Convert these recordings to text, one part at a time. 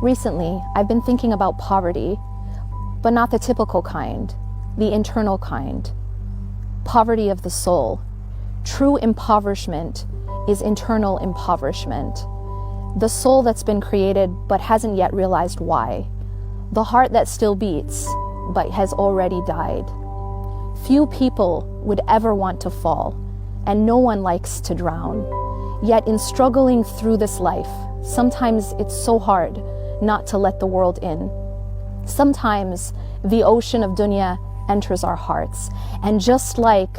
Recently, I've been thinking about poverty, but not the typical kind, the internal kind. Poverty of the soul. True impoverishment is internal impoverishment. The soul that's been created but hasn't yet realized why. The heart that still beats but has already died. Few people would ever want to fall, and no one likes to drown. Yet in struggling through this life, sometimes it's so hard not to let the world in. Sometimes the ocean of dunya enters our hearts, and just like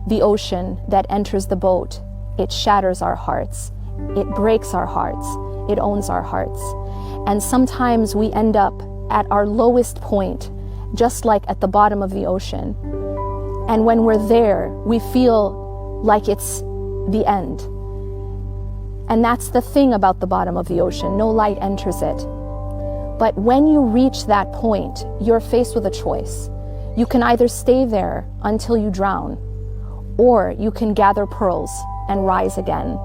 the ocean that enters the boat, it shatters our hearts, it breaks our hearts, it owns our hearts. And sometimes we end up at our lowest point, just like at the bottom of the ocean. And when we're there, we feel like it's the end. And that's the thing about the bottom of the ocean, no light enters it. But when you reach that point, you're faced with a choice. You can either stay there until you drown, or you can gather pearls and rise again,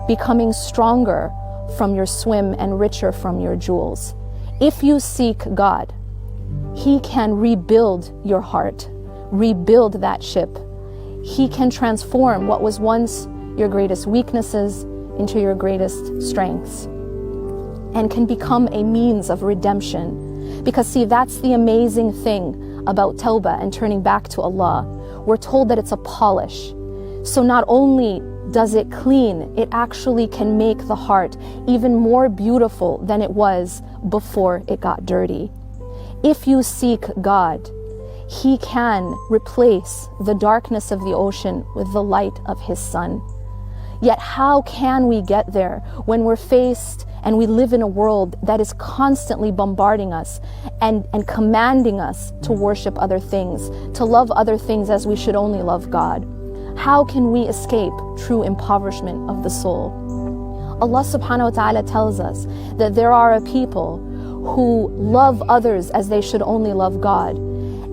becoming stronger from your swim and richer from your jewels. If you seek God, He can rebuild your heart, rebuild that ship. He can transform what was once your greatest weaknesses into your greatest strengths, and can become a means of redemption. Because see, that's the amazing thing about tawbah and turning back to Allah. We're told that it's a polish. So not only does it clean, it actually can make the heart even more beautiful than it was before it got dirty. If you seek God, He can replace the darkness of the ocean with the light of His sun. Yet how can we get there when we're faced and we live in a world that is constantly bombarding us and commanding us to worship other things, to love other things as we should only love God? How can we escape true impoverishment of the soul? Allah subhanahu wa ta'ala tells us that there are a people who love others as they should only love God.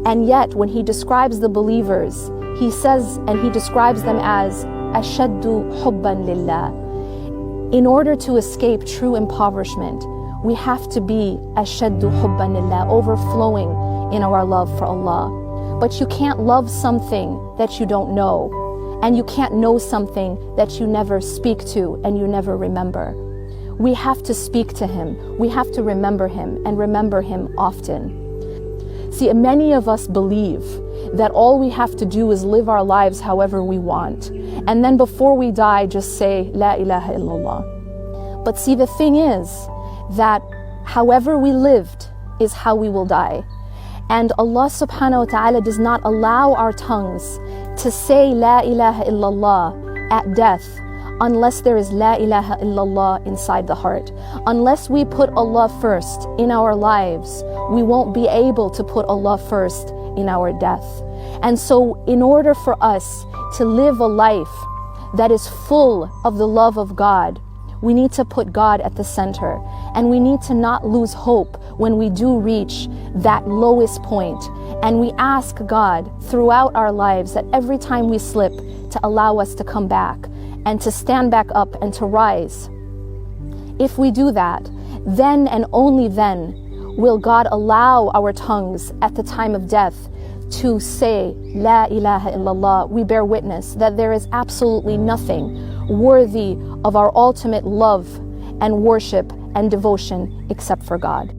And yet when He describes the believers, He says, and He describes them as ashaddu hubban lillah. In order to escape true impoverishment, we have to be ashaddu hubban lillah, overflowing in our love for Allah. But you can't love something that you don't know, and you can't know something that you never speak to and you never remember. We have to speak to Him, we have to remember Him, and remember Him often. See, many of us believe that all we have to do is live our lives however we want, and then before we die just say La ilaha illallah. But see, the thing is that however we lived is how we will die. And Allah subhanahu wa ta'ala does not allow our tongues to say La ilaha illallah at death unless there is La ilaha illallah inside the heart. Unless we put Allah first in our lives, we won't be able to put Allah first in our death. And so in order for us to live a life that is full of the love of God, we need to put God at the center, and we need to not lose hope when we do reach that lowest point. And we ask God throughout our lives that every time we slip, to allow us to come back and to stand back up and to rise. If we do that, then and only then will God allow our tongues at the time of death to say La ilaha illallah. We bear witness that there is absolutely nothing worthy of our ultimate love and worship and devotion except for God.